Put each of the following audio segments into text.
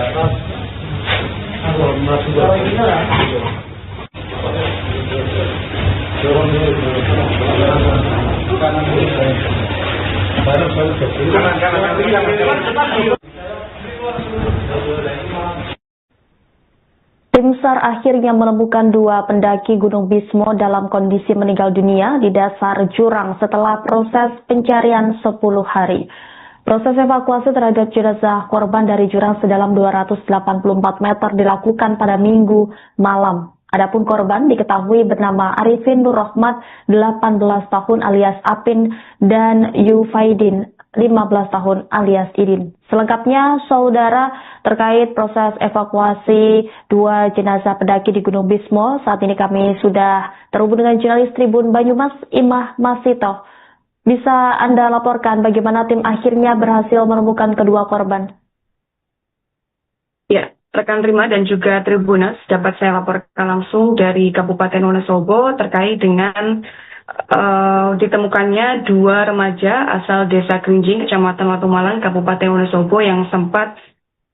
Tim SAR akhirnya menemukan 2 pendaki Gunung Bismo dalam kondisi meninggal dunia di dasar jurang setelah proses pencarian 10 hari. Proses evakuasi terhadap jenazah korban dari jurang sedalam 284 meter dilakukan pada Minggu malam. Adapun korban diketahui bernama Arifin Nur Rahmat, 18 tahun alias Apin, dan Yufaidin, 15 tahun alias Idin. Selengkapnya, saudara, terkait proses evakuasi 2 jenazah pendaki di Gunung Bismo, saat ini kami sudah terhubung dengan jurnalis Tribun Banyumas, Imah Masito. Bisa Anda laporkan bagaimana tim akhirnya berhasil menemukan kedua korban? Ya, rekan Rima dan juga Tribunas, dapat saya laporkan langsung dari Kabupaten Wonosobo terkait dengan ditemukannya 2 remaja asal Desa Kerinjing, Kecamatan Watu Malang, Kabupaten Wonosobo yang sempat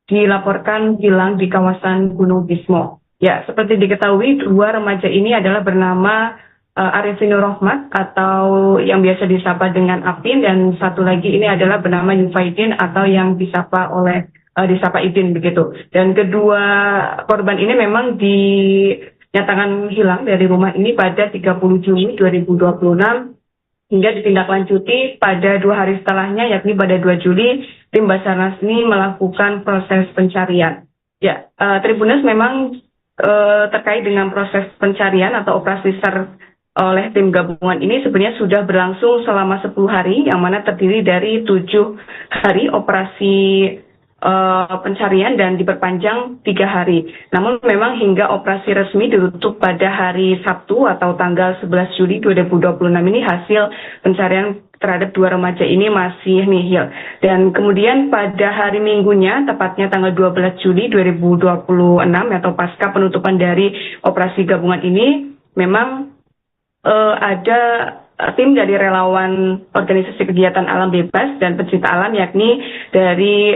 dilaporkan hilang di kawasan Gunung Bismo. Ya, seperti diketahui 2 remaja ini adalah bernama Arifin Nur Rahmat atau yang biasa disapa dengan Apin, dan satu lagi ini adalah bernama Yufaidin atau yang disapa Idin begitu. Dan kedua korban ini memang dinyatakan hilang dari rumah ini pada 30 Juni 2026 hingga ditindaklanjuti pada 2 hari setelahnya, yakni pada 2 Juli tim Basarnas ini melakukan proses pencarian. Ya, Tribunas memang terkait dengan proses pencarian atau operasi SAR oleh tim gabungan ini sebenarnya sudah berlangsung selama 10 hari, yang mana terdiri dari 7 hari operasi pencarian dan diperpanjang 3 hari. Namun memang hingga operasi resmi ditutup pada hari Sabtu atau tanggal 11 Juli 2026 ini hasil pencarian terhadap 2 remaja ini masih nihil. Dan kemudian pada hari Minggunya, tepatnya tanggal 12 Juli 2026 atau pasca penutupan dari operasi gabungan ini, memang ada tim dari relawan organisasi kegiatan alam bebas dan pencinta alam, yakni dari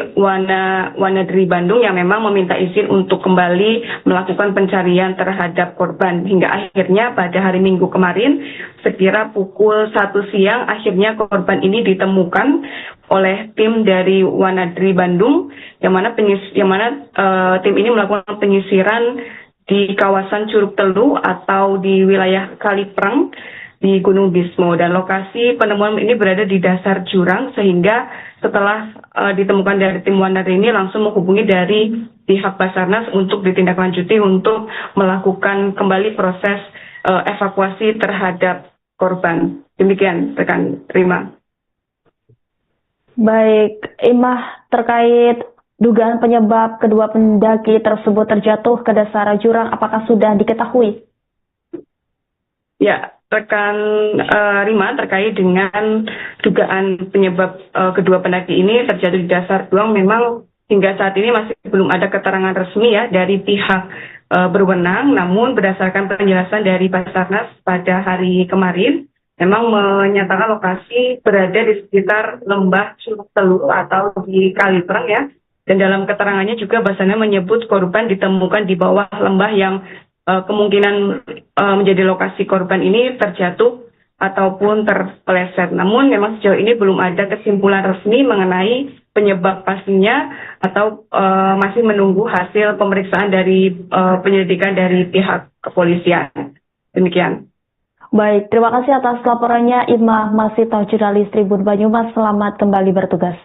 Wanadri Bandung, yang memang meminta izin untuk kembali melakukan pencarian terhadap korban. Hingga akhirnya pada hari Minggu kemarin sekira pukul 1 siang akhirnya korban ini ditemukan oleh tim dari Wanadri Bandung, yang mana tim ini melakukan penyisiran di kawasan Curug Telu atau di wilayah Kaliprang di Gunung Bismo, dan lokasi penemuan ini berada di dasar jurang, sehingga setelah ditemukan dari tim Wanadri ini langsung menghubungi dari pihak Basarnas untuk ditindaklanjuti untuk melakukan kembali proses evakuasi terhadap korban. Demikian rekan Rima. Baik, Imah, terkait dugaan penyebab kedua pendaki tersebut terjatuh ke dasar jurang, apakah sudah diketahui? Ya, rekan Rima, terkait dengan dugaan penyebab kedua pendaki ini terjatuh di dasar jurang, memang hingga saat ini masih belum ada keterangan resmi ya dari pihak berwenang. Namun berdasarkan penjelasan dari Basarnas pada hari kemarin, memang menyatakan lokasi berada di sekitar lembah Curug Telu atau di Kaliprang ya. Dan dalam keterangannya juga Basarnas menyebut korban ditemukan di bawah lembah yang kemungkinan menjadi lokasi korban ini terjatuh ataupun terpeleset. Namun memang sejauh ini belum ada kesimpulan resmi mengenai penyebab pastinya atau masih menunggu hasil pemeriksaan dari penyelidikan dari pihak kepolisian. Demikian. Baik, terima kasih atas laporannya Imah Masito, jurnalis Tribun Banyumas. Selamat kembali bertugas.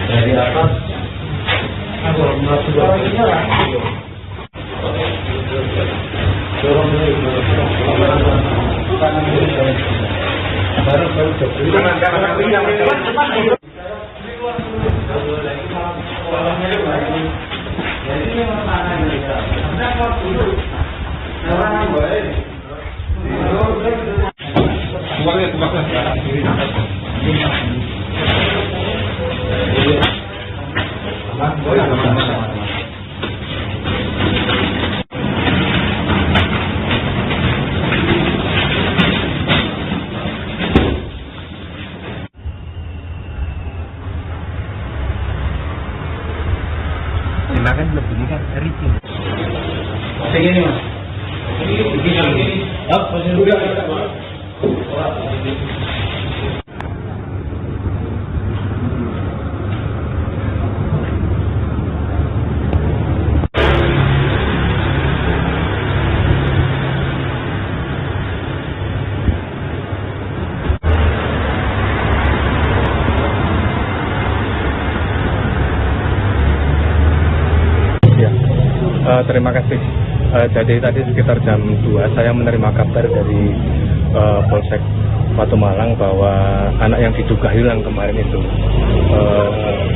Dari atas Makan belum ini kan ricin. segini mas. Begini. Apa sih udah? Terima kasih. Jadi tadi sekitar jam 2 saya menerima kabar dari Polsek Batu Malang bahwa anak yang diduga hilang kemarin itu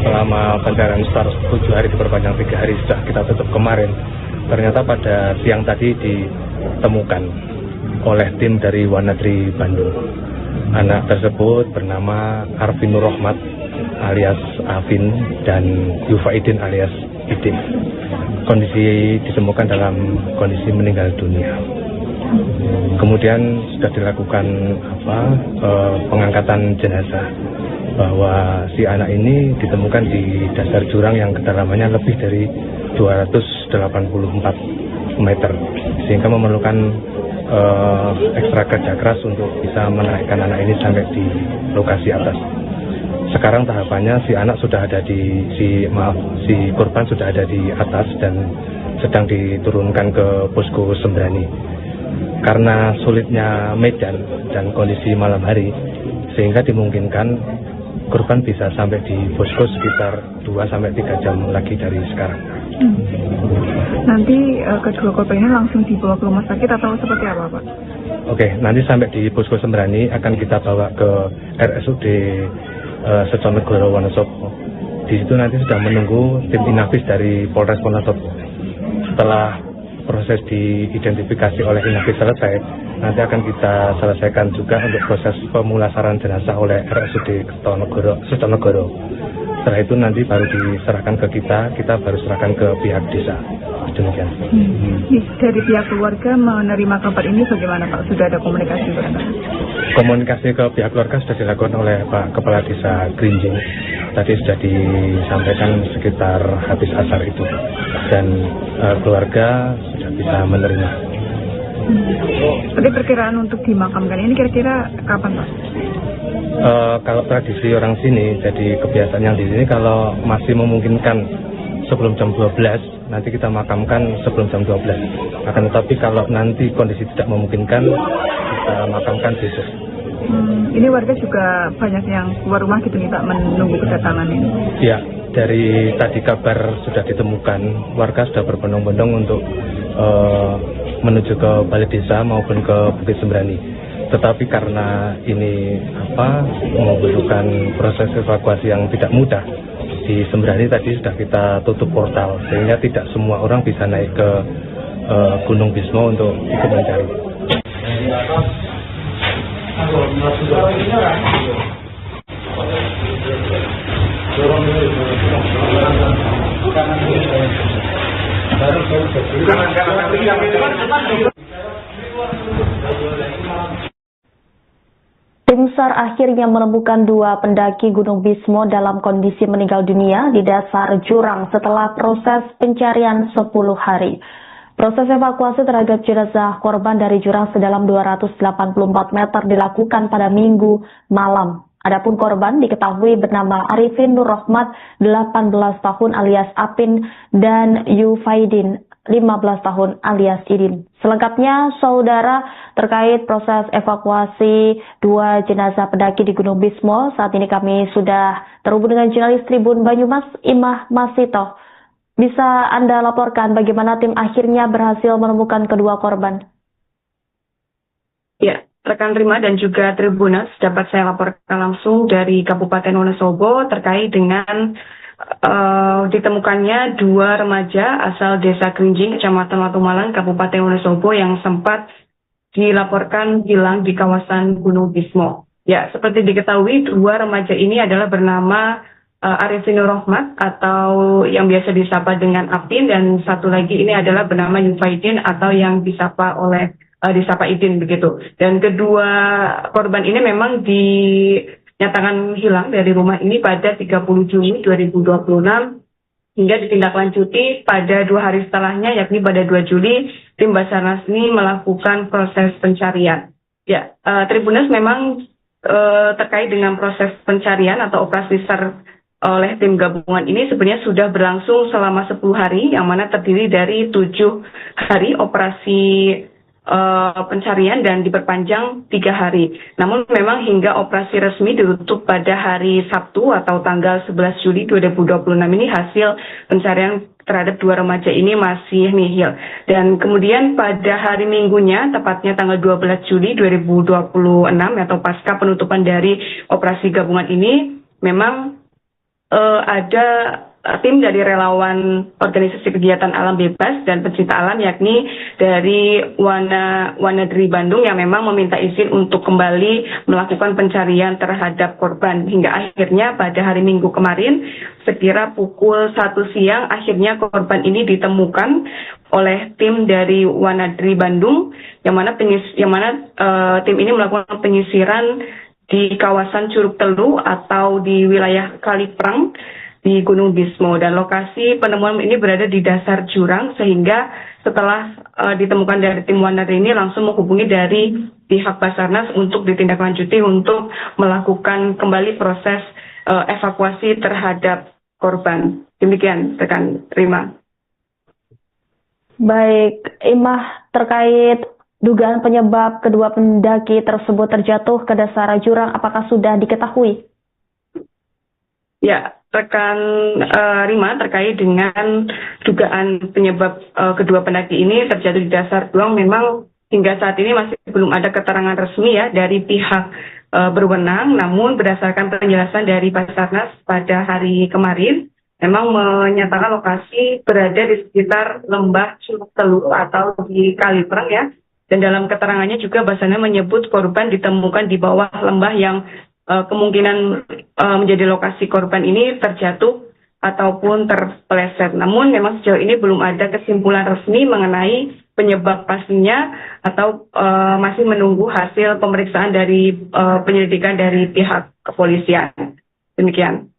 selama pencarian sekitar 7 hari diperpanjang 3 hari sudah kita tutup kemarin. Ternyata pada siang tadi ditemukan oleh tim dari Wanadri Bandung. Anak tersebut bernama Arvinur Rohmat alias Afin dan Yufaidin alias Idin. Kondisi ditemukan dalam kondisi meninggal dunia. Kemudian sudah dilakukan pengangkatan jenazah bahwa si anak ini ditemukan di dasar jurang yang kedalamannya lebih dari 284 meter sehingga memerlukan ekstra kerja keras untuk bisa menaikkan anak ini sampai di lokasi atas. Sekarang tahapannya si anak sudah ada si korban sudah ada di atas dan sedang diturunkan ke posko Sembrani. Karena sulitnya medan dan kondisi malam hari, sehingga dimungkinkan korban bisa sampai di posko sekitar 2-3 jam lagi dari sekarang. Nanti kedua korban ini langsung dibawa ke rumah sakit atau seperti apa, Pak? Oke, nanti sampai di posko Sembrani akan kita bawa ke RSUD Seconegoro Wonosobo. Di situ nanti sudah menunggu tim Inafis dari Polres Wonosobo. Setelah proses diidentifikasi oleh Inafis selesai, nanti akan kita selesaikan juga untuk proses pemulasaran jenazah oleh RSUD Seconegoro. Setelah itu nanti baru diserahkan ke kita baru serahkan ke pihak desa. Demikian. Dari pihak keluarga menerima kabar ini bagaimana, Pak? Sudah ada komunikasi berapa? Komunikasi ke pihak keluarga sudah dilakukan oleh Pak Kepala Desa Grinjing. Tadi sudah disampaikan sekitar habis asar itu, dan keluarga sudah bisa menerima. Tapi perkiraan untuk dimakamkan ini kira-kira kapan, Pak? Kalau tradisi orang sini, jadi kebiasaan yang di sini kalau masih memungkinkan sebelum jam 12, nanti kita makamkan sebelum jam 12. Akan tetapi kalau nanti kondisi tidak memungkinkan, kita makamkan besok. Ini warga juga banyak yang keluar rumah gitu nih, Pak, menunggu kedatangan ini. Ya, dari tadi kabar sudah ditemukan, warga sudah berbondong-bondong untuk menuju ke balai desa maupun ke Bukit Sembrani. Tetapi karena ini membutuhkan proses evakuasi yang tidak mudah, di Sembrani tadi sudah kita tutup portal sehingga tidak semua orang bisa naik ke Gunung Bismo untuk ikut mencari. Tim SAR akhirnya menemukan 2 pendaki Gunung Bismo dalam kondisi meninggal dunia di dasar jurang setelah proses pencarian 10 hari. Proses evakuasi terhadap jenazah korban dari jurang sedalam 284 meter dilakukan pada Minggu malam. Adapun korban diketahui bernama Arifin Nur Rohmat, 18 tahun alias Apin, dan Yufaidin 15 tahun alias Idin. Selengkapnya, saudara, terkait proses evakuasi 2 jenazah pendaki di Gunung Bismo, saat ini kami sudah terhubung dengan jurnalis Tribun Banyumas, Imah Masito. Bisa Anda laporkan bagaimana tim akhirnya berhasil menemukan kedua korban? Ya, rekan Rima dan juga Tribunas, dapat saya laporkan langsung dari Kabupaten Wonosobo terkait dengan ditemukannya 2 remaja asal Desa Kerinjing, Kecamatan Watu Malang, Kabupaten Wonosobo yang sempat dilaporkan hilang di kawasan Gunung Bismo. Ya, seperti diketahui, 2 remaja ini adalah bernama Arifinur Rohmat atau yang biasa disapa dengan Apin, dan satu lagi ini adalah bernama Yufaidin atau yang disapa Idin begitu. Dan kedua korban ini memang dinyatakan hilang dari rumah ini pada 30 Juni 2026 hingga ditindaklanjuti pada 2 hari setelahnya, yakni pada 2 Juli tim Basarnas ini melakukan proses pencarian. Ya, Tribunas memang terkait dengan proses pencarian atau operasi SAR oleh tim gabungan ini sebenarnya sudah berlangsung selama 10 hari, yang mana terdiri dari 7 hari operasi pencarian dan diperpanjang 3 hari. Namun memang hingga operasi resmi ditutup pada hari Sabtu atau tanggal 11 Juli 2026 ini, hasil pencarian terhadap 2 remaja ini masih nihil. Dan kemudian pada hari Minggunya, tepatnya tanggal 12 Juli 2026 atau pasca penutupan dari operasi gabungan ini, memang ada tim dari relawan organisasi kegiatan alam bebas dan pencinta alam, yakni dari Wanadri Bandung, yang memang meminta izin untuk kembali melakukan pencarian terhadap korban. Hingga akhirnya pada hari Minggu kemarin sekira pukul 1 siang akhirnya korban ini ditemukan oleh tim dari Wanadri Bandung, yang mana tim ini melakukan penyisiran di kawasan Curug Telu atau di wilayah Kaliprang di Gunung Bismo, dan lokasi penemuan ini berada di dasar jurang, sehingga setelah ditemukan dari tim Wanadri ini langsung menghubungi dari pihak Basarnas untuk ditindaklanjuti untuk melakukan kembali proses evakuasi terhadap korban. Demikian rekan Rima. Baik, Imah, terkait dugaan penyebab kedua pendaki tersebut terjatuh ke dasar jurang, apakah sudah diketahui? Ya, rekan Rima, terkait dengan dugaan penyebab kedua pendaki ini terjatuh di dasar jurang, memang hingga saat ini masih belum ada keterangan resmi ya dari pihak berwenang. Namun berdasarkan penjelasan dari Basarnas pada hari kemarin, memang menyatakan lokasi berada di sekitar lembah Curug Telu atau di Kaliprang ya. Dan dalam keterangannya juga Basarnas menyebut korban ditemukan di bawah lembah yang kemungkinan menjadi lokasi korban ini terjatuh ataupun terpeleset. Namun memang sejauh ini belum ada kesimpulan resmi mengenai penyebab pastinya atau masih menunggu hasil pemeriksaan dari penyelidikan dari pihak kepolisian. Demikian.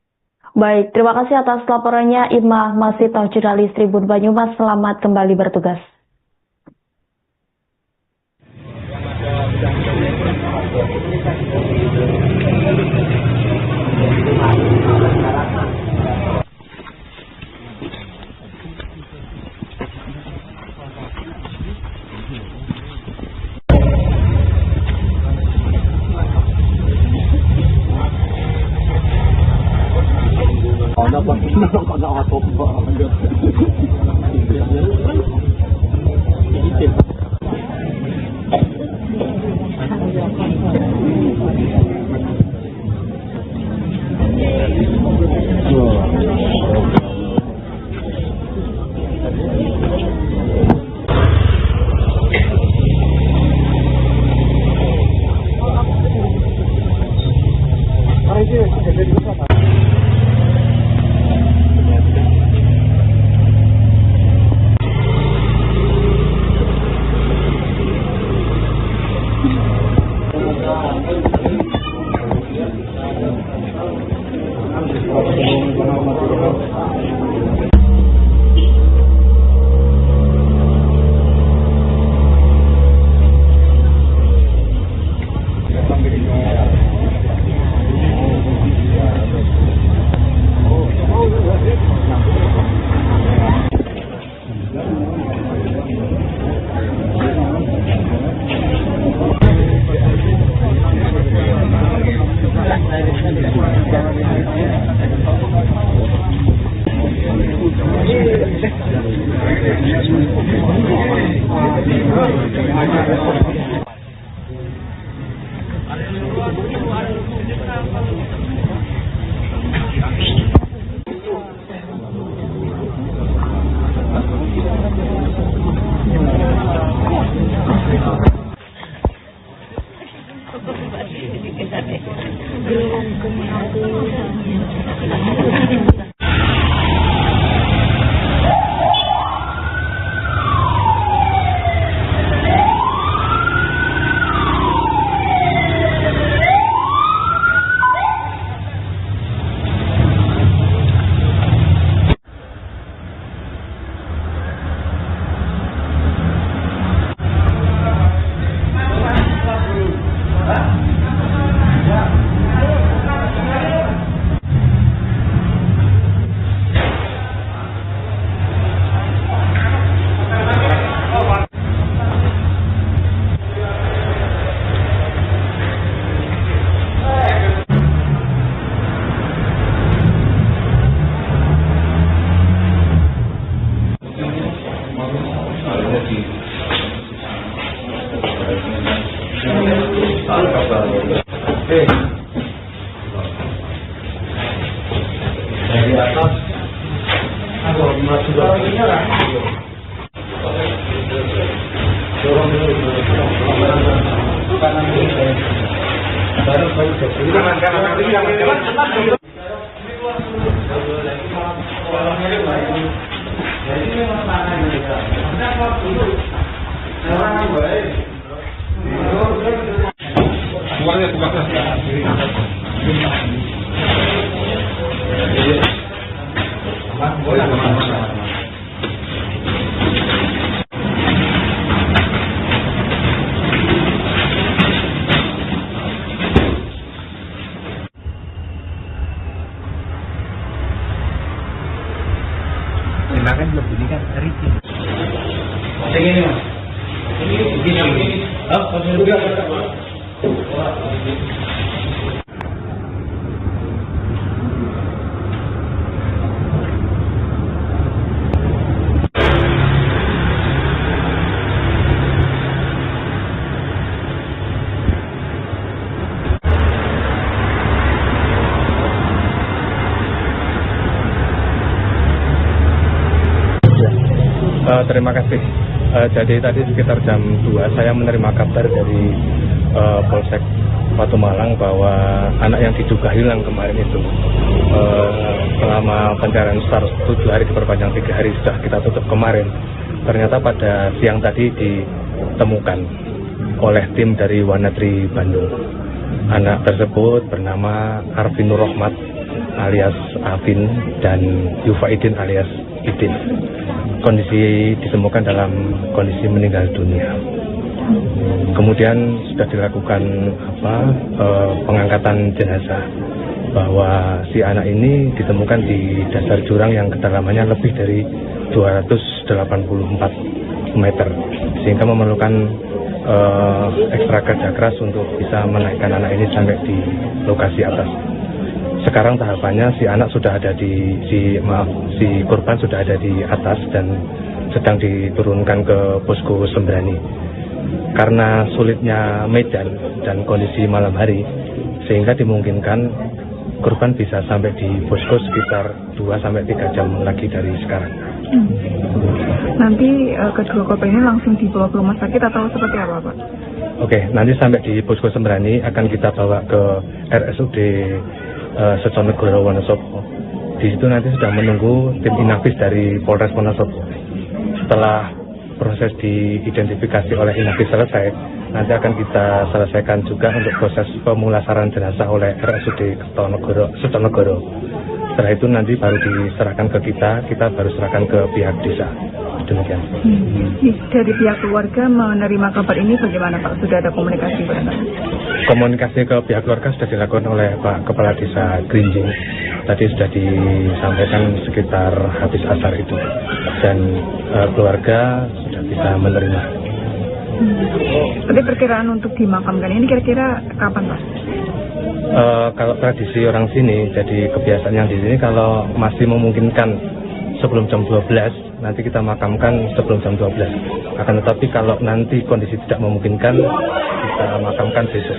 Baik, terima kasih atas laporannya Imah Masito, jurnalis Tribun Banyumas. Selamat kembali bertugas. Oke. Dari atas. Aku masuk ke dorong dulu. Kanan kiri. Kanan. Makan belum bunyikan hari ini. Ini mas. Ini. Terima kasih. Jadi tadi sekitar jam 2 saya menerima kabar dari Polsek Batu Malang bahwa anak yang diduga hilang kemarin itu selama pencarian start 7 hari diperpanjang 3 hari sudah kita tutup kemarin. Ternyata pada siang tadi ditemukan oleh tim dari Wanadri Bandung. Anak tersebut bernama Arvin Nur Rohmat alias Afin dan Yufaidin alias Idin. Kondisi ditemukan dalam kondisi meninggal dunia. Kemudian sudah dilakukan pengangkatan jenazah bahwa si anak ini ditemukan di dasar jurang yang kedalamannya lebih dari 284 meter sehingga memerlukan ekstra kerja keras untuk bisa menaikkan anak ini sampai di lokasi atas. Sekarang tahapannya si anak sudah ada si korban sudah ada di atas dan sedang diturunkan ke posko Sembrani. Karena sulitnya medan dan kondisi malam hari, sehingga dimungkinkan korban bisa sampai di posko sekitar 2-3 jam lagi dari sekarang. Nanti kedua korban ini langsung dibawa ke rumah sakit atau seperti apa, Pak? Oke, nanti sampai di posko Sembrani akan kita bawa ke RSUD Seconegoro Wonosobo. Di situ nanti sudah menunggu tim Inafis dari Polres Wonosobo. Setelah proses diidentifikasi oleh Inafis selesai, nanti akan kita selesaikan juga untuk proses pemulasaran jenazah oleh RSUD Seconegoro. Setelah itu nanti baru diserahkan ke kita baru serahkan ke pihak desa. Demikian. Dari pihak keluarga menerima kabar ini bagaimana, Pak? Sudah ada komunikasi berapa? Komunikasi ke pihak keluarga sudah dilakukan oleh Pak Kepala Desa Grinjing. Tadi sudah disampaikan sekitar habis asar itu, dan keluarga sudah bisa menerima. Tapi perkiraan untuk dimakamkan ini kira-kira kapan, Pak? Kalau tradisi orang sini, jadi kebiasaan yang di sini kalau masih memungkinkan sebelum jam 12, nanti kita makamkan sebelum jam 12. Akan tetapi kalau nanti kondisi tidak memungkinkan, kita makamkan besok.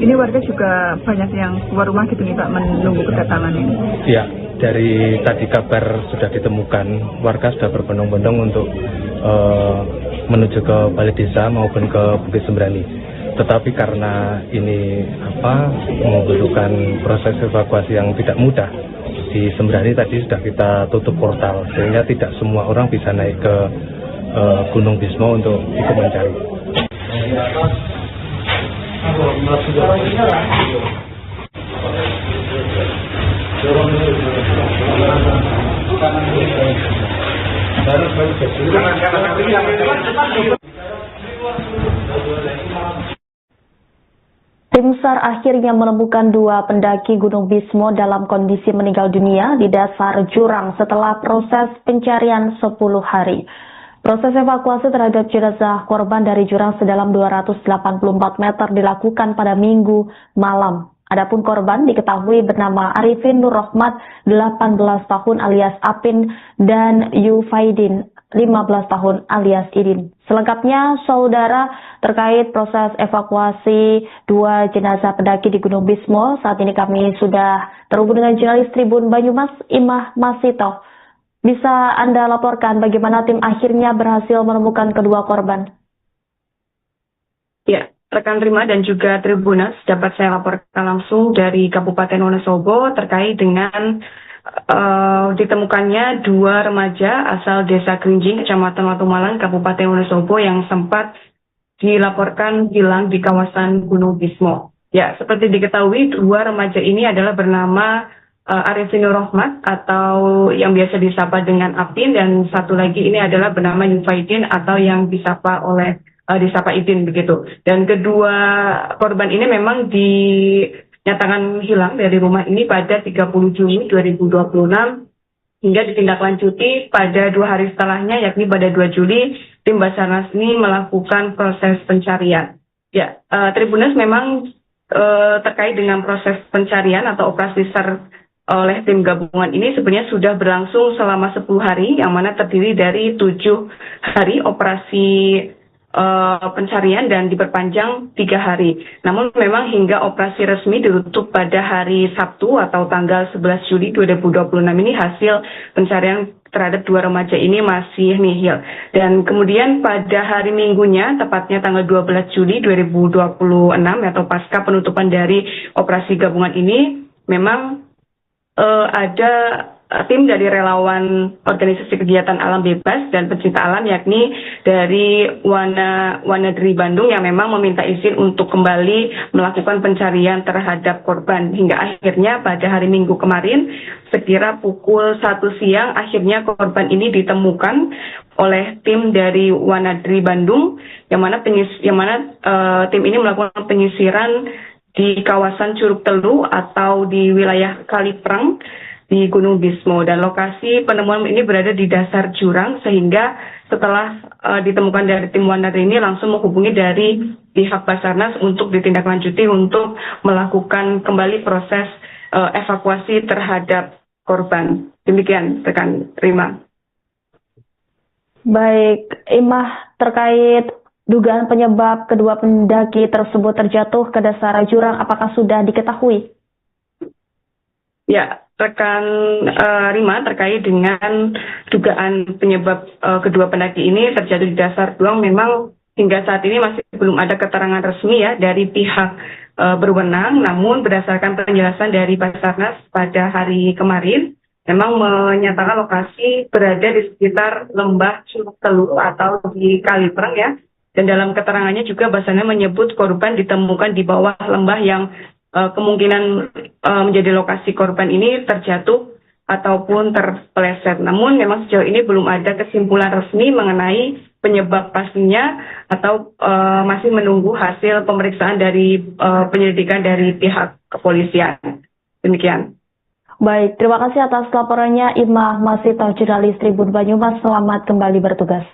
Ini warga juga banyak yang keluar rumah gitu nih, Pak, menunggu kedatangan ini. Ya, dari tadi kabar sudah ditemukan, warga sudah berbondong-bondong untuk menuju ke balai desa maupun ke Bukit Sembrani. Tetapi karena ini membutuhkan proses evakuasi yang tidak mudah, di Sembrani tadi sudah kita tutup portal sehingga tidak semua orang bisa naik ke Gunung Bismo untuk ikut mencari. Tim SAR akhirnya menemukan 2 pendaki Gunung Bismo dalam kondisi meninggal dunia di dasar jurang setelah proses pencarian 10 hari. Proses evakuasi terhadap jenazah korban dari jurang sedalam 284 meter dilakukan pada Minggu malam. Adapun korban diketahui bernama Arifin Nur Rohmat, 18 tahun alias Apin, dan Yufaidin, 15 tahun alias Idin. Selengkapnya, saudara, terkait proses evakuasi dua jenazah pendaki di Gunung Bismo, saat ini kami sudah terhubung dengan jurnalis Tribun Banyumas, Imah Masito. Bisa Anda laporkan bagaimana tim akhirnya berhasil menemukan kedua korban? Ya, rekan Rima dan juga Tribunas, dapat saya laporkan langsung dari Kabupaten Wonosobo terkait dengan ditemukannya dua remaja asal Desa Kerinjing, Kecamatan Watu Malang, Kabupaten Wonosobo yang sempat dilaporkan hilang di kawasan Gunung Bismo. Ya, seperti diketahui, dua remaja ini adalah bernama Arifin Rohmat atau yang biasa disapa dengan Apin, dan satu lagi ini adalah bernama Yufaidin atau yang disapa Idin begitu. Dan kedua korban ini memang dinyatakan hilang dari rumah ini pada 30 Juni 2026 hingga ditindaklanjuti pada 2 hari setelahnya, yakni pada 2 Juli tim Basarnas ini melakukan proses pencarian. Ya, Tribunas memang terkait dengan proses pencarian atau operasi SAR oleh tim gabungan ini sebenarnya sudah berlangsung selama 10 hari, yang mana terdiri dari 7 hari operasi pencarian dan diperpanjang 3 hari. Namun memang hingga operasi resmi ditutup pada hari Sabtu atau tanggal 11 Juli 2026 ini, hasil pencarian terhadap dua remaja ini masih nihil. Dan kemudian pada hari Minggunya, tepatnya tanggal 12 Juli 2026 atau pasca penutupan dari operasi gabungan ini, memang ada tim dari relawan organisasi kegiatan alam bebas dan pencinta alam, yakni dari Wanadri Bandung, yang memang meminta izin untuk kembali melakukan pencarian terhadap korban. Hingga akhirnya pada hari Minggu kemarin sekira pukul 1 siang akhirnya korban ini ditemukan oleh tim dari Wanadri Bandung, yang mana tim ini melakukan penyisiran di kawasan Curug Telu atau di wilayah Kaliprang di Gunung Bismo, dan lokasi penemuan ini berada di dasar jurang, sehingga setelah ditemukan dari tim Wanadri ini langsung menghubungi dari pihak Basarnas untuk ditindaklanjuti untuk melakukan kembali proses evakuasi terhadap korban. Demikian rekan Rima. Baik, Imah, terkait dugaan penyebab kedua pendaki tersebut terjatuh ke dasar jurang, apakah sudah diketahui? Ya, rekan Rima, terkait dengan dugaan penyebab kedua pendaki ini terjatuh di dasar jurang, memang hingga saat ini masih belum ada keterangan resmi ya dari pihak berwenang. Namun berdasarkan penjelasan dari Basarnas pada hari kemarin, memang menyatakan lokasi berada di sekitar lembah Curug Telu atau di Kaliprang ya. Dan dalam keterangannya juga Basarnas menyebut korban ditemukan di bawah lembah yang kemungkinan menjadi lokasi korban ini terjatuh ataupun terpeleset. Namun memang sejauh ini belum ada kesimpulan resmi mengenai penyebab pastinya atau masih menunggu hasil pemeriksaan dari penyelidikan dari pihak kepolisian. Demikian. Baik, terima kasih atas laporannya Imah Masito, jurnalis Tribun Banyumas. Selamat kembali bertugas.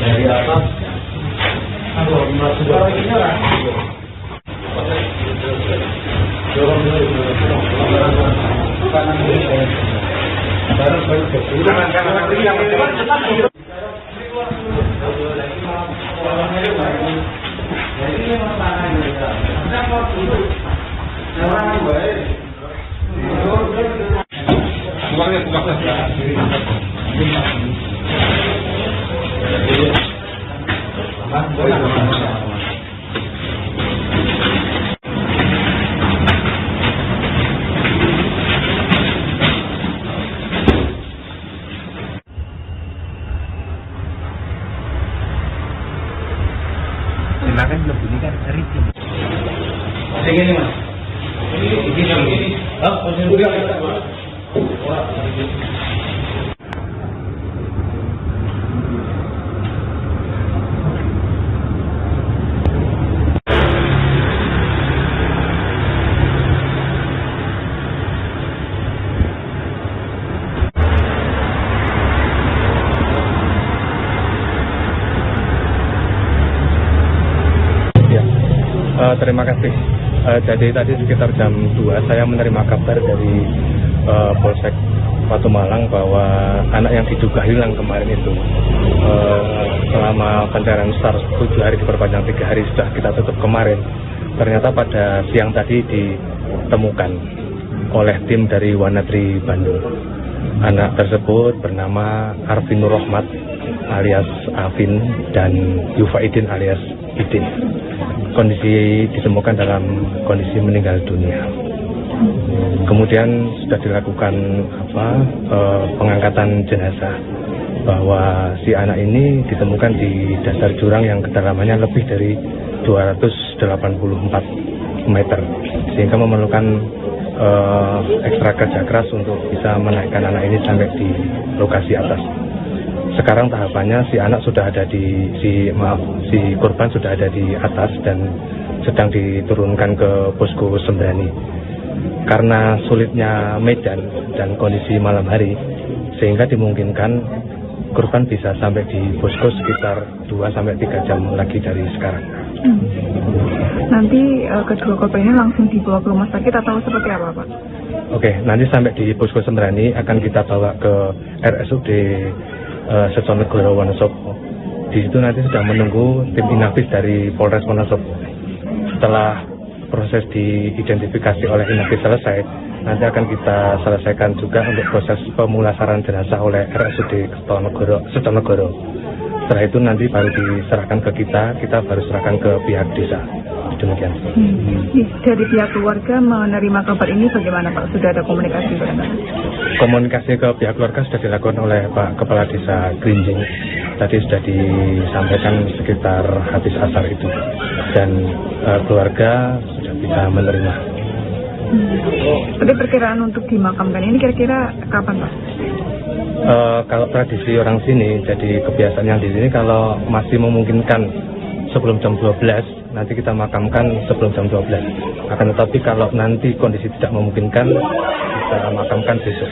Dari atas, masuk dorong Silakan belum bunyikan dari segini mas. Ini. Terima kasih. Jadi tadi sekitar jam 2 saya menerima kabar dari Polsek Watu Malang bahwa anak yang diduga hilang kemarin itu selama pencarian SAR 7 hari diperpanjang 3 hari sudah kita tutup kemarin. Ternyata pada siang tadi ditemukan oleh tim dari Wanadri Bandung. Anak tersebut bernama Arvin Nur Rahmat alias Afin dan Yufaidin alias Idin. Kondisi ditemukan dalam kondisi meninggal dunia. Kemudian sudah dilakukan pengangkatan jenazah bahwa si anak ini ditemukan di dasar jurang yang kedalamannya lebih dari 284 meter sehingga memerlukan ekstra kerja keras untuk bisa menaikkan anak ini sampai di lokasi atas. Sekarang tahapannya si anak sudah ada si korban sudah ada di atas dan sedang diturunkan ke posko Sembrani. Karena sulitnya medan dan kondisi malam hari, sehingga dimungkinkan korban bisa sampai di posko sekitar 2-3 jam lagi dari sekarang. Nanti kedua korban ini langsung dibawa ke rumah sakit atau seperti apa, Pak? Oke, nanti sampai di posko Sembrani akan kita bawa ke RSUD Seconegoro Wonosobo. Di situ nanti sedang menunggu tim inafis dari Polres Wonosobo. Setelah proses diidentifikasi oleh inafis selesai, nanti akan kita selesaikan juga untuk proses pemulasaran jenazah oleh RSUD Seconegoro. Setelah itu nanti baru diserahkan ke kita baru serahkan ke pihak desa. Demikian. Dari pihak keluarga menerima kabar ini bagaimana, Pak? Sudah ada komunikasi barangkali? Komunikasi ke pihak keluarga sudah dilakukan oleh Pak Kepala Desa Grinjing. Tadi sudah disampaikan sekitar habis asar itu, dan keluarga sudah bisa menerima. Tapi perkiraan untuk dimakamkan ini kira-kira kapan, Pak? Kalau tradisi orang sini, jadi kebiasaan yang di sini kalau masih memungkinkan sebelum jam 12, nanti kita makamkan sebelum jam 12. Akan tetapi kalau nanti kondisi tidak memungkinkan, kita makamkan besok.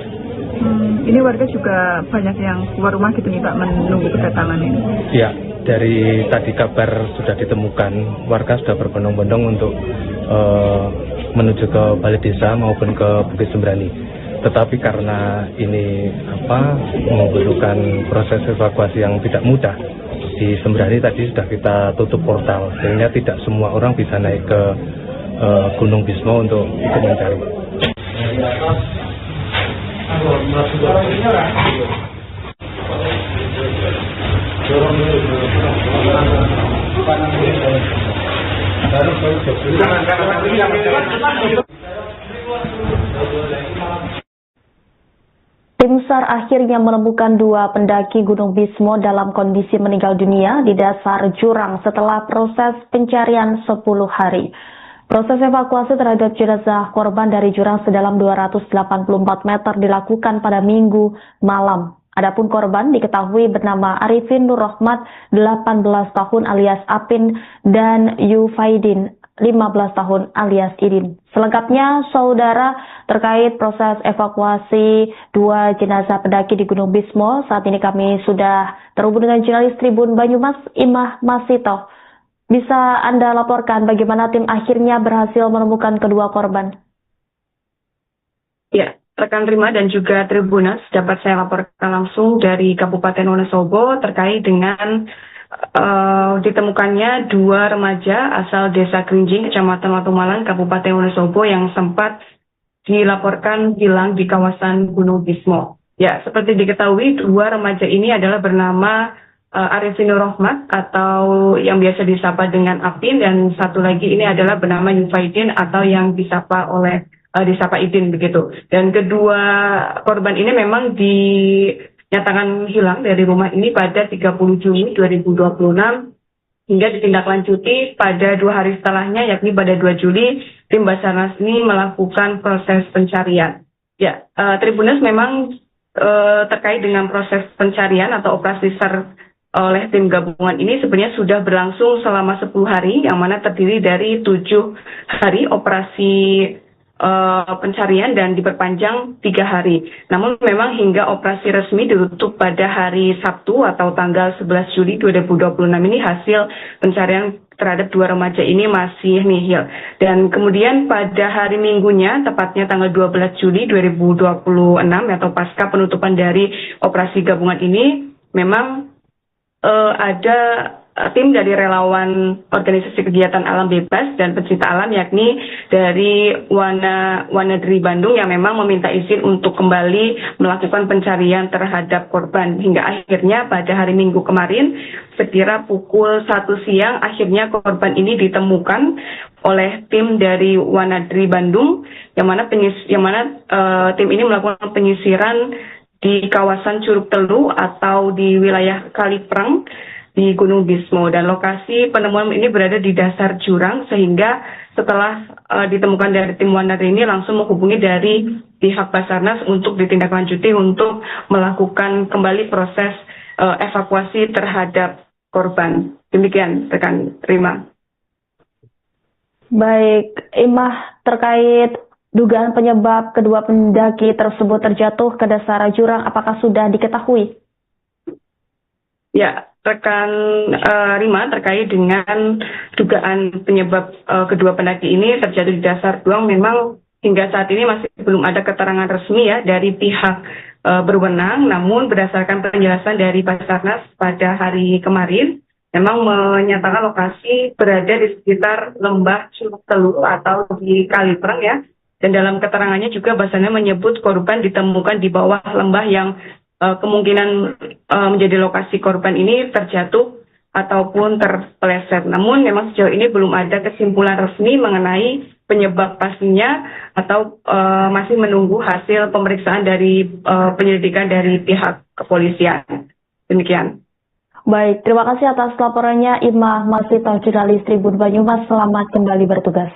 Ini warga juga banyak yang keluar rumah gitu nih, Pak, menunggu kedatangan ini. Ya, dari tadi kabar sudah ditemukan, warga sudah berbondong-bondong untuk menuju ke balai desa maupun ke Bukit Sembrani. Tetapi karena ini membutuhkan proses evakuasi yang tidak mudah, di Sembrani tadi sudah kita tutup portal, sehingga tidak semua orang bisa naik ke Gunung Bismo untuk ikut mencari. Tim SAR akhirnya menemukan 2 pendaki Gunung Bismo dalam kondisi meninggal dunia di dasar jurang setelah proses pencarian 10 hari. Proses evakuasi terhadap jenazah korban dari jurang sedalam 284 meter dilakukan pada Minggu malam. Adapun korban diketahui bernama Arifin Nur Rahmat, 18 tahun alias Apin, dan Yufaidin, 15 tahun alias Idin. Selengkapnya, saudara, terkait proses evakuasi 2 jenazah pendaki di Gunung Bismo, saat ini kami sudah terhubung dengan jurnalis Tribun Banyumas, Imah Masito. Bisa Anda laporkan bagaimana tim akhirnya berhasil menemukan kedua korban? Ya, rekan Rima dan juga Tribunas, dapat saya laporkan langsung dari Kabupaten Wonosobo terkait dengan ditemukannya 2 remaja asal Desa Kerinjing, Kecamatan Watu Malang, Kabupaten Wonosobo yang sempat dilaporkan hilang di kawasan Gunung Bismo. Ya, seperti diketahui, 2 remaja ini adalah bernama Arifin Nur Rahmat atau yang biasa disapa dengan Apin, dan satu lagi ini adalah bernama Yufaidin atau yang disapa Idin begitu. Dan kedua korban ini memang dinyatakan hilang dari rumah ini pada 30 Juni 2026 hingga ditindaklanjuti pada 2 hari setelahnya, yakni pada 2 Juli tim Basarnas ini melakukan proses pencarian. Ya, Tribunas memang terkait dengan proses pencarian atau operasi SAR oleh tim gabungan ini sebenarnya sudah berlangsung selama 10 hari, yang mana terdiri dari 7 hari operasi pencarian dan diperpanjang 3 hari. Namun memang hingga operasi resmi ditutup pada hari Sabtu atau tanggal 11 Juli 2026 ini hasil pencarian terhadap 2 remaja ini masih nihil. Dan kemudian pada hari Minggunya, tepatnya tanggal 12 Juli 2026 atau pasca penutupan dari operasi gabungan ini, memang ada tim dari relawan organisasi kegiatan alam bebas dan pencinta alam, yakni dari Wanadri Bandung, yang memang meminta izin untuk kembali melakukan pencarian terhadap korban. Hingga akhirnya pada hari Minggu kemarin sekira pukul 1 siang akhirnya korban ini ditemukan oleh tim dari Wanadri Bandung, yang mana tim ini melakukan penyisiran di kawasan Curug Telu atau di wilayah Kalipreng di Gunung Bismo, dan lokasi penemuan ini berada di dasar jurang, sehingga setelah ditemukan dari tim Wanadri ini langsung menghubungi dari pihak Basarnas untuk ditindaklanjuti untuk melakukan kembali proses evakuasi terhadap korban. Demikian rekan Rima. Baik, Imah, terkait dugaan penyebab kedua pendaki tersebut terjatuh ke dasar jurang, apakah sudah diketahui? Ya, rekan Rima, terkait dengan dugaan penyebab kedua pendaki ini terjatuh di dasar jurang, memang hingga saat ini masih belum ada keterangan resmi ya dari pihak berwenang. Namun berdasarkan penjelasan dari Basarnas pada hari kemarin, memang menyatakan lokasi berada di sekitar lembah Curug Telu atau di Kalipreng ya. Dan dalam keterangannya juga Basarnas menyebut korban ditemukan di bawah lembah yang kemungkinan menjadi lokasi korban ini terjatuh ataupun terpeleset. Namun memang sejauh ini belum ada kesimpulan resmi mengenai penyebab pastinya atau masih menunggu hasil pemeriksaan dari penyelidikan dari pihak kepolisian. Demikian. Baik, terima kasih atas laporannya Imah Masito, jurnalis Tribun Banyumas. Selamat kembali bertugas.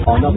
Ano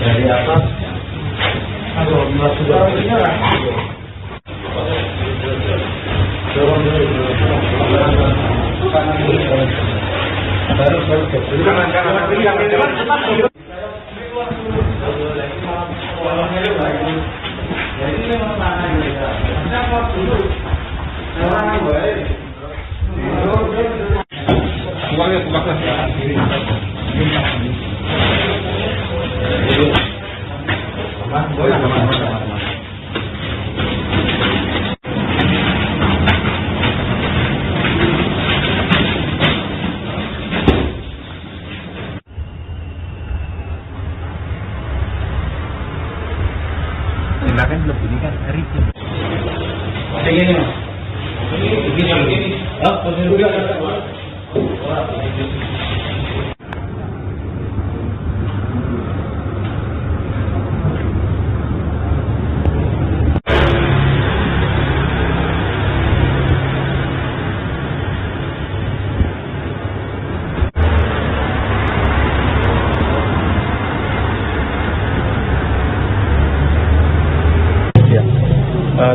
Dari atas, Tindakan belum bunyi kan hari ini. Begini mas. Begini.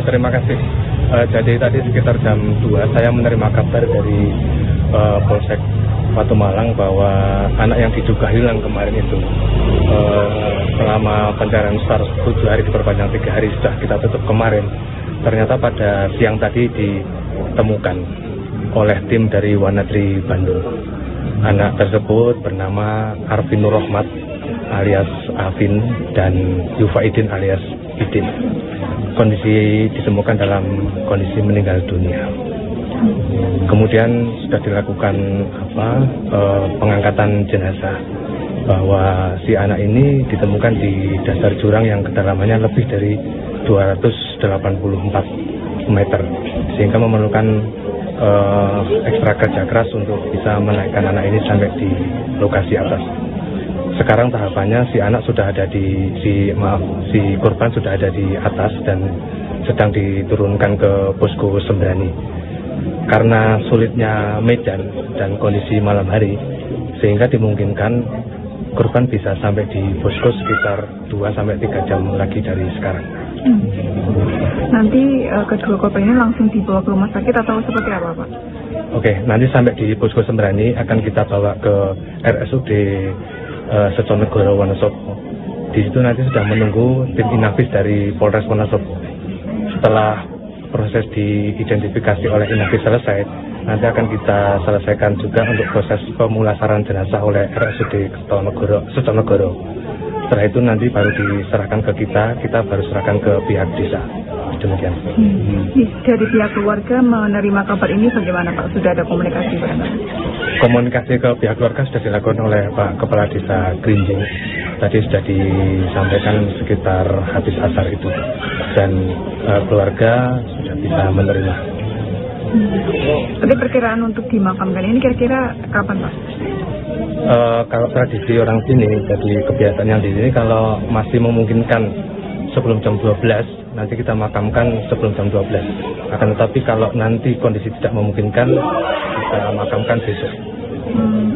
Terima kasih. Jadi tadi sekitar jam 2 saya menerima kabar dari Polsek Watu Malang bahwa anak yang diduga hilang kemarin itu selama pencarian start 7 hari diperpanjang 3 hari sudah kita tutup kemarin. Ternyata pada siang tadi ditemukan oleh tim dari Wanadri Bandung. Anak tersebut bernama Arvin Nur Rahmat alias Afin dan Yufaidin alias Idin. Kondisi ditemukan dalam kondisi meninggal dunia. Kemudian sudah dilakukan pengangkatan jenazah bahwa si anak ini ditemukan di dasar jurang yang kedalamannya lebih dari 284 meter sehingga memerlukan ekstra kerja keras untuk bisa menaikkan anak ini sampai di lokasi atas. Sekarang tahapannya si anak sudah ada si korban sudah ada di atas dan sedang diturunkan ke posko Sembrani. Karena sulitnya medan dan kondisi malam hari, sehingga dimungkinkan korban bisa sampai di posko sekitar 2-3 jam lagi dari sekarang. Nanti kedua korban ini langsung dibawa ke rumah sakit atau seperti apa, Pak? Oke, nanti sampai di posko Sembrani akan kita bawa ke RSUD Seconegoro Wonosobo. Di situ nanti sudah menunggu tim Inafis dari Polres Wonosobo. Setelah proses diidentifikasi oleh Inafis selesai, nanti akan kita selesaikan juga untuk proses pemulasaran jenazah oleh RSUD Sutonegoro. Setelah itu nanti baru diserahkan ke kita baru serahkan ke pihak desa. Demikian. Dari pihak keluarga menerima kabar ini bagaimana Pak? Sudah ada komunikasi barangkali? Komunikasi ke pihak keluarga sudah dilakukan oleh Pak Kepala Desa Grinjing. Tadi sudah disampaikan sekitar habis asar itu, dan keluarga sudah bisa menerima. Tapi perkiraan untuk dimakamkan ini kira-kira kapan Pak? Kalau tradisi orang sini, jadi kebiasaan yang di sini kalau masih memungkinkan sebelum jam 12, nanti kita makamkan sebelum jam 12. Akan tetapi kalau nanti kondisi tidak memungkinkan, kita makamkan besok.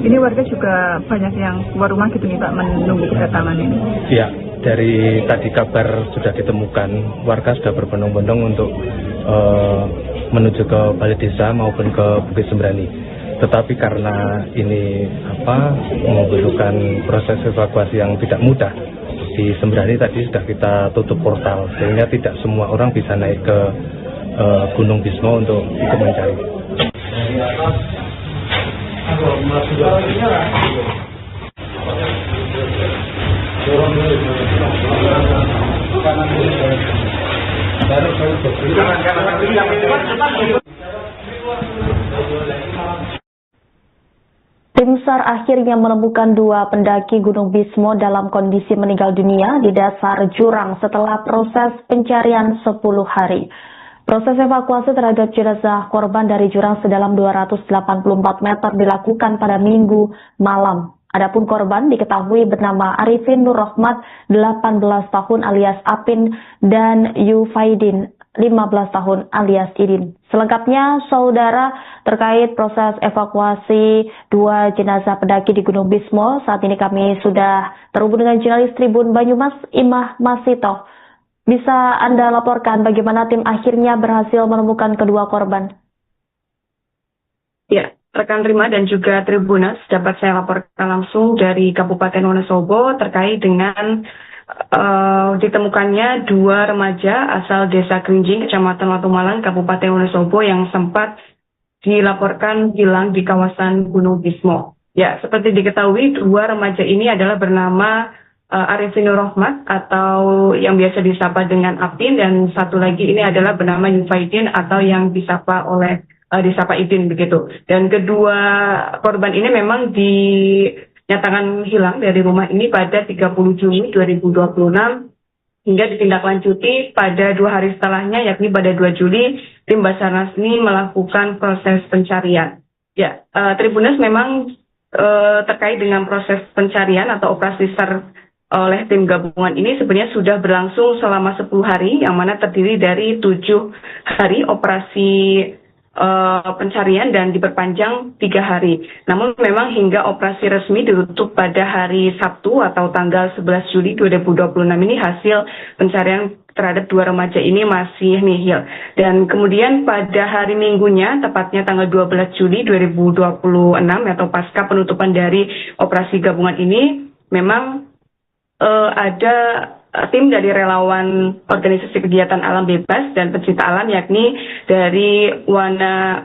Ini warga juga banyak yang keluar rumah gitu nih Pak, menunggu kedatangan ini. Ya, dari tadi kabar sudah ditemukan, warga sudah berbondong-bondong untuk menuju ke balai desa maupun ke Bukit Sembrani. Tetapi karena ini membutuhkan proses evakuasi yang tidak mudah, di Sembrani tadi sudah kita tutup portal sehingga tidak semua orang bisa naik ke Gunung Bismo untuk ikut mencari. Tim SAR akhirnya menemukan 2 pendaki Gunung Bismo dalam kondisi meninggal dunia di dasar jurang setelah proses pencarian 10 hari. Proses evakuasi terhadap jenazah korban dari jurang sedalam 284 meter dilakukan pada Minggu malam. Adapun korban diketahui bernama Arifin Nur Rahmat, 18 tahun alias Apin, dan Yufaidin, 15 tahun alias Idin. Selengkapnya, saudara, terkait proses evakuasi 2 jenazah pendaki di Gunung Bismo, saat ini kami sudah terhubung dengan jurnalis Tribun Banyumas, Imah Masito. Bisa Anda laporkan bagaimana tim akhirnya berhasil menemukan kedua korban? Ya, rekan Rima dan juga Tribunas, dapat saya laporkan langsung dari Kabupaten Wonosobo terkait dengan ditemukannya 2 remaja asal Desa Grinjing, Kecamatan Watu Malang, Kabupaten Wonosobo yang sempat dilaporkan hilang di kawasan Gunung Bismo. Ya, seperti diketahui 2 remaja ini adalah bernama Arifin Nur Rahmat atau yang biasa disapa dengan Apin, dan satu lagi ini adalah bernama Yufaidin atau yang disapa Idin begitu. Dan kedua korban ini memang dinyatakan hilang dari rumah ini pada 30 Juni 2026 hingga ditindaklanjuti pada 2 hari setelahnya, yakni pada 2 Juli tim Basarnas ini melakukan proses pencarian. Ya, Tribunas memang terkait dengan proses pencarian atau operasi SAR oleh tim gabungan ini sebenarnya sudah berlangsung selama 10 hari, yang mana terdiri dari 7 hari operasi pencarian dan diperpanjang 3 hari. Namun memang hingga operasi resmi ditutup pada hari Sabtu atau tanggal 11 Juli 2026 ini hasil pencarian terhadap 2 remaja ini masih nihil. Dan kemudian pada hari Minggunya, tepatnya tanggal 12 Juli 2026 atau pasca penutupan dari operasi gabungan ini, memang ada tim dari relawan organisasi kegiatan alam bebas dan pencinta alam, yakni dari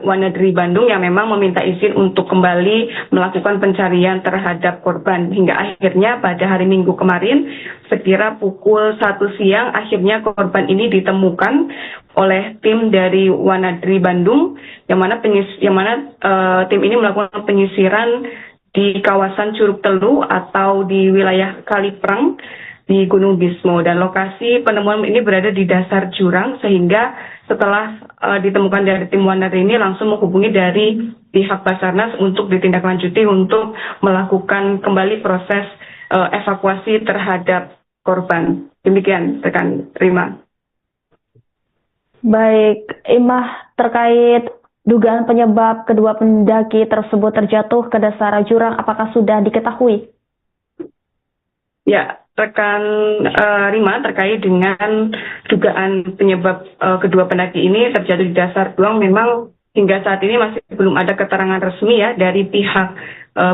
Wanadri Bandung, yang memang meminta izin untuk kembali melakukan pencarian terhadap korban. Hingga akhirnya pada hari Minggu kemarin sekira pukul 1 siang akhirnya korban ini ditemukan oleh tim dari Wanadri Bandung, yang mana tim ini melakukan penyisiran di kawasan Curug Telu atau di wilayah Kaliprang di Gunung Bismo, dan lokasi penemuan ini berada di dasar jurang, sehingga setelah ditemukan dari tim Wanadri ini langsung menghubungi dari pihak Basarnas untuk ditindaklanjuti untuk melakukan kembali proses evakuasi terhadap korban. Demikian rekan Rima. Baik, Imah, terkait dugaan penyebab kedua pendaki tersebut terjatuh ke dasar jurang, apakah sudah diketahui? Ya, rekan Rima, terkait dengan dugaan penyebab kedua pendaki ini terjatuh di dasar jurang, memang hingga saat ini masih belum ada keterangan resmi ya dari pihak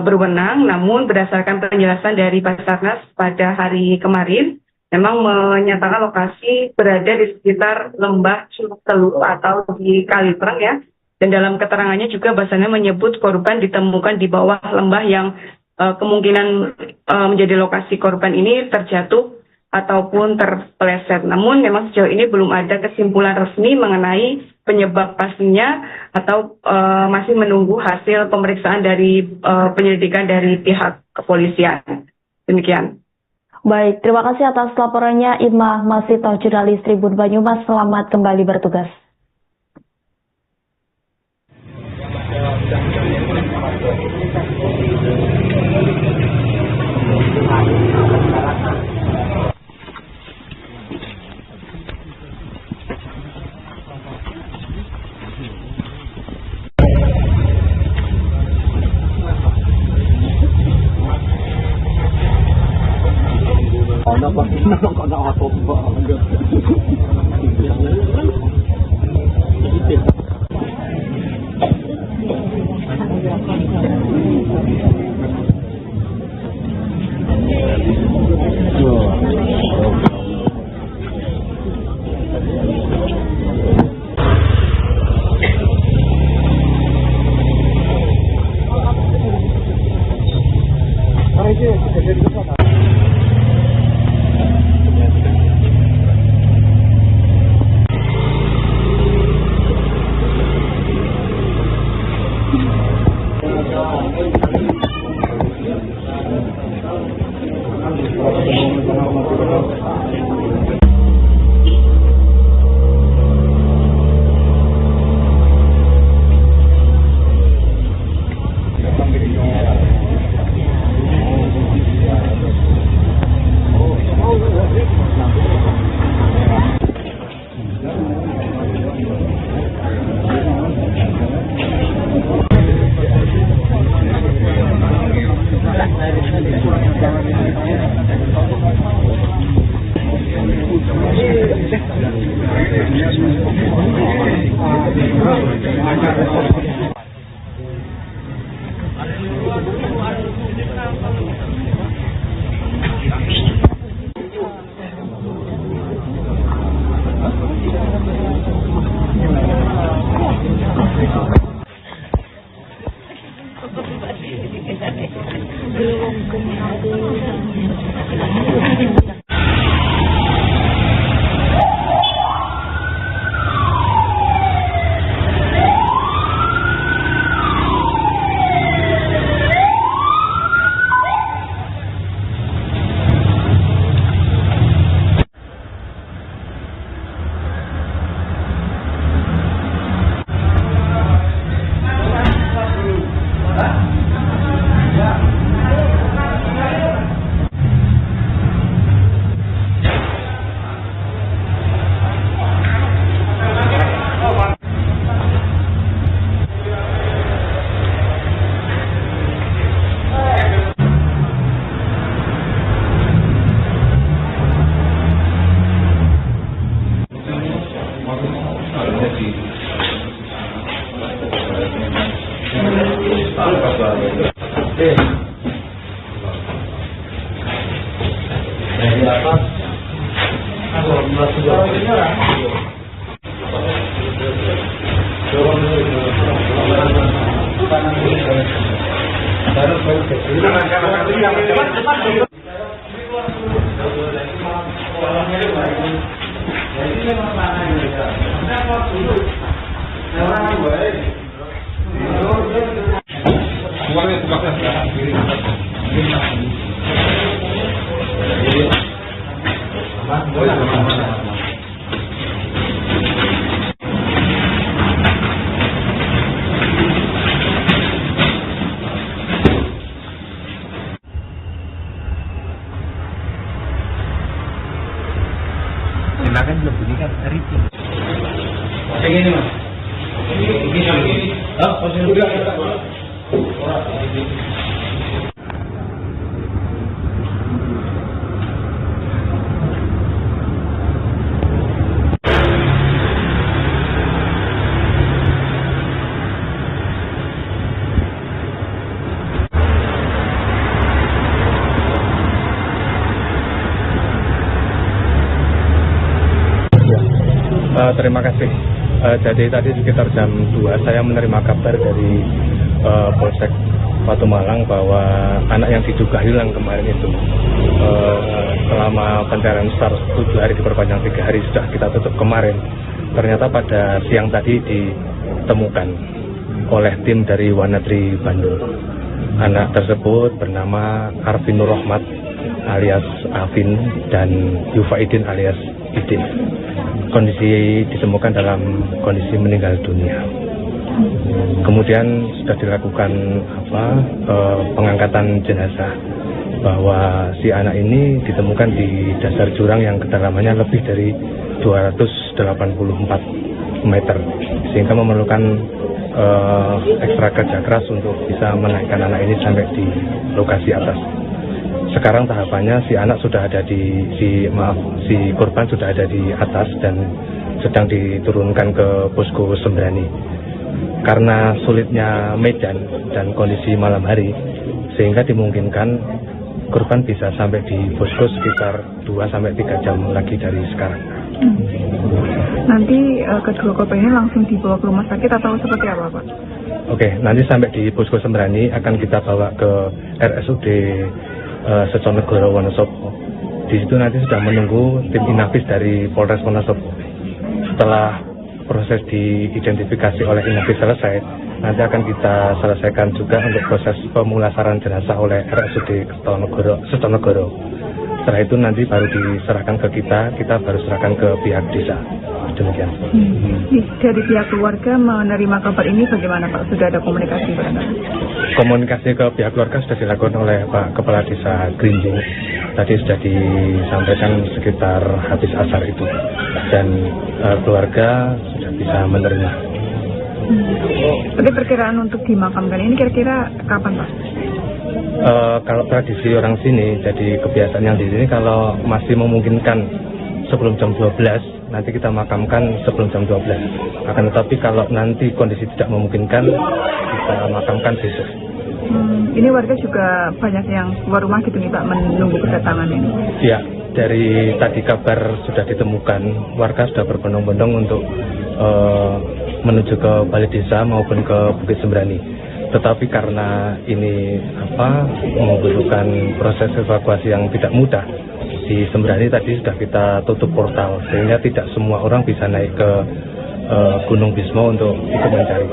berwenang. Namun berdasarkan penjelasan dari Basarnas pada hari kemarin, memang menyatakan lokasi berada di sekitar lembah Curug Telu atau di Kaliprang ya. Dan dalam keterangannya juga Basarnas menyebut korban ditemukan di bawah lembah yang kemungkinan menjadi lokasi korban ini terjatuh ataupun terpeleset. Namun memang sejauh ini belum ada kesimpulan resmi mengenai penyebab pastinya atau masih menunggu hasil pemeriksaan dari penyelidikan dari pihak kepolisian. Demikian. Baik, terima kasih atas laporannya Imah Masito, jurnalis Tribun Banyumas. Selamat kembali bertugas. Tembakan belum bunyikan riting. Yang ini mas. Ini yang ini. Oh, sudah. Terima kasih. Jadi tadi sekitar jam 2 saya menerima kabar dari Polsek Batu Malang bahwa anak yang diduga hilang kemarin itu selama pencarian start 7 hari diperpanjang 3 hari sudah kita tutup kemarin. Ternyata pada siang tadi ditemukan oleh tim dari Wanadri Bandung. Anak tersebut bernama Arvin Nur Rahmat alias Afin dan Yufaidin alias Idin. Kondisi ditemukan dalam kondisi meninggal dunia. Kemudian sudah dilakukan pengangkatan jenazah bahwa si anak ini ditemukan di dasar jurang yang kedalamannya lebih dari 284 meter sehingga memerlukan ekstra kerja keras untuk bisa menaikkan anak ini sampai di lokasi atas. Sekarang tahapannya si anak sudah ada si korban sudah ada di atas dan sedang diturunkan ke posko Sembrani. Karena sulitnya medan dan kondisi malam hari sehingga dimungkinkan korban bisa sampai di posko sekitar 2-3 jam lagi dari sekarang. Nanti kedua korban ini langsung dibawa ke rumah sakit atau seperti apa, Pak? Oke, nanti sampai di posko Sembrani akan kita bawa ke RSUD Seconegoro Wonosobo. Di situ nanti sudah menunggu tim Inafis dari Polres Wonosobo. Setelah proses diidentifikasi oleh Inafis selesai, nanti akan kita selesaikan juga untuk proses pemulasaran jenazah oleh RSUD Seconegoro. Setelah itu nanti baru diserahkan ke kita baru serahkan ke pihak desa. Demikian. Dari pihak keluarga menerima kabar ini bagaimana, Pak? Sudah ada komunikasi barangkali? Komunikasi ke pihak keluarga sudah dilakukan oleh Pak Kepala Desa Grinjing. Tadi sudah disampaikan sekitar habis asar itu. Dan keluarga sudah bisa menerima. Tapi perkiraan untuk dimakamkan ini kira-kira kapan, Pak? Kalau tradisi orang sini, jadi kebiasaan yang di sini kalau masih memungkinkan sebelum jam 12, nanti kita makamkan sebelum jam 12. Akan tetapi kalau nanti kondisi tidak memungkinkan, kita makamkan besok. Ini warga juga banyak yang keluar rumah gitu nih, Pak, menunggu kedatangan ini. Iya, dari tadi kabar sudah ditemukan, warga sudah berbondong-bondong untuk menuju ke balai desa maupun ke Bukit Sembrani. Tetapi karena ini membutuhkan proses evakuasi yang tidak mudah, di Sembrani tadi sudah kita tutup portal sehingga tidak semua orang bisa naik ke Gunung Bismo untuk ikut mencari.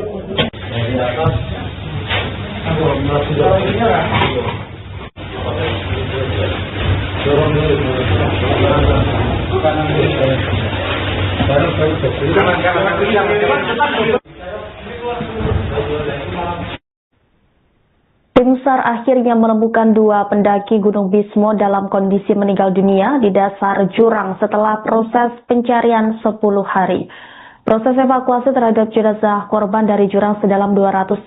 Tim SAR akhirnya menemukan 2 pendaki Gunung Bismo dalam kondisi meninggal dunia di dasar jurang setelah proses pencarian 10 hari. Proses evakuasi terhadap jenazah korban dari jurang sedalam 284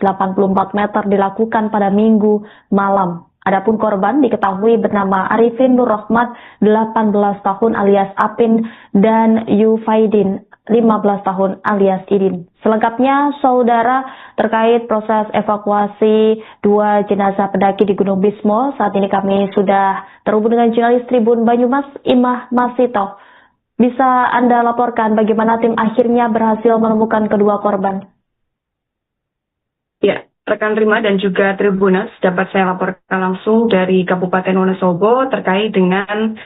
meter dilakukan pada Minggu malam. Adapun korban diketahui bernama Arifin Nur Rahmat, 18 tahun alias Apin, dan Yufaidin, 15 tahun alias Idin. Selengkapnya, saudara, terkait proses evakuasi 2 jenazah pendaki di Gunung Bismo, saat ini kami sudah terhubung dengan jurnalis Tribun Banyumas, Imah Masito. Bisa Anda laporkan bagaimana tim akhirnya berhasil menemukan kedua korban? Ya, rekan Rima dan juga Tribunas, dapat saya laporkan langsung dari Kabupaten Wonosobo terkait dengan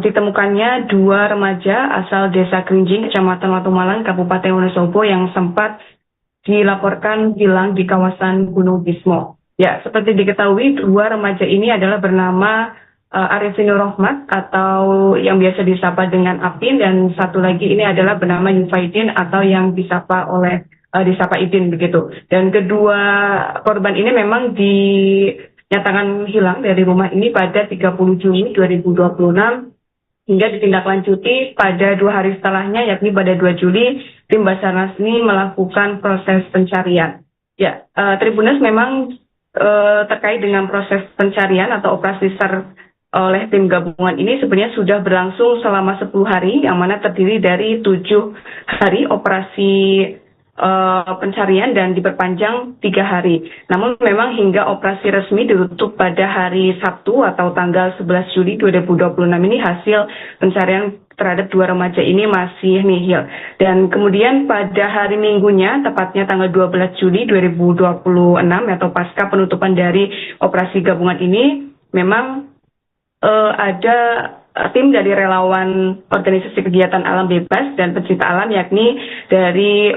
ditemukannya 2 remaja asal Desa Grinjing, Kecamatan Batu Malang, Kabupaten Wonosobo yang sempat dilaporkan hilang di kawasan Gunung Bismo. Ya, seperti diketahui 2 remaja ini adalah bernama Arifin Nur Rahmat atau yang biasa disapa dengan Apin, dan satu lagi ini adalah bernama Yufaidin atau yang disapa Idin begitu. Dan kedua korban ini memang dinyatakan hilang dari rumah ini pada 30 Juni 2026 hingga ditindaklanjuti pada 2 hari setelahnya, yakni pada 2 Juli tim Basarnas ini melakukan proses pencarian. Ya, Tribunas memang terkait dengan proses pencarian atau operasi SAR oleh tim gabungan ini sebenarnya sudah berlangsung selama 10 hari, yang mana terdiri dari 7 hari operasi pencarian dan diperpanjang 3 hari. Namun memang hingga operasi resmi ditutup pada hari Sabtu atau tanggal 11 Juli 2026 ini hasil pencarian terhadap 2 remaja ini masih nihil. Dan kemudian pada hari Minggunya, tepatnya tanggal 12 Juli 2026 atau pasca penutupan dari operasi gabungan ini, memang ada tim dari relawan organisasi kegiatan alam bebas dan pecinta alam, yakni dari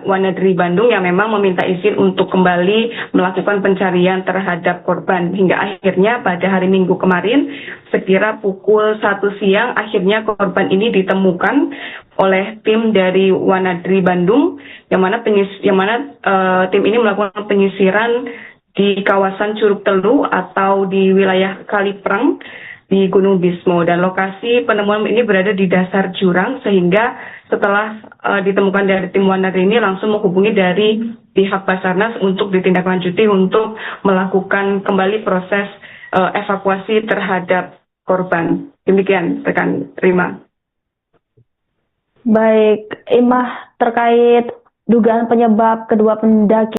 Wanadri Bandung, yang memang meminta izin untuk kembali melakukan pencarian terhadap korban. Hingga akhirnya pada hari Minggu kemarin sekira pukul 1 siang akhirnya korban ini ditemukan oleh tim dari Wanadri Bandung, yang mana tim ini melakukan penyisiran di kawasan Curug Telu atau di wilayah Kalipreng di Gunung Bismo, dan lokasi penemuan ini berada di dasar jurang, sehingga setelah ditemukan dari tim Wanadri ini langsung menghubungi dari pihak Basarnas untuk ditindaklanjuti untuk melakukan kembali proses evakuasi terhadap korban. Demikian rekan Rima. Baik, Imah, terkait dugaan penyebab kedua pendaki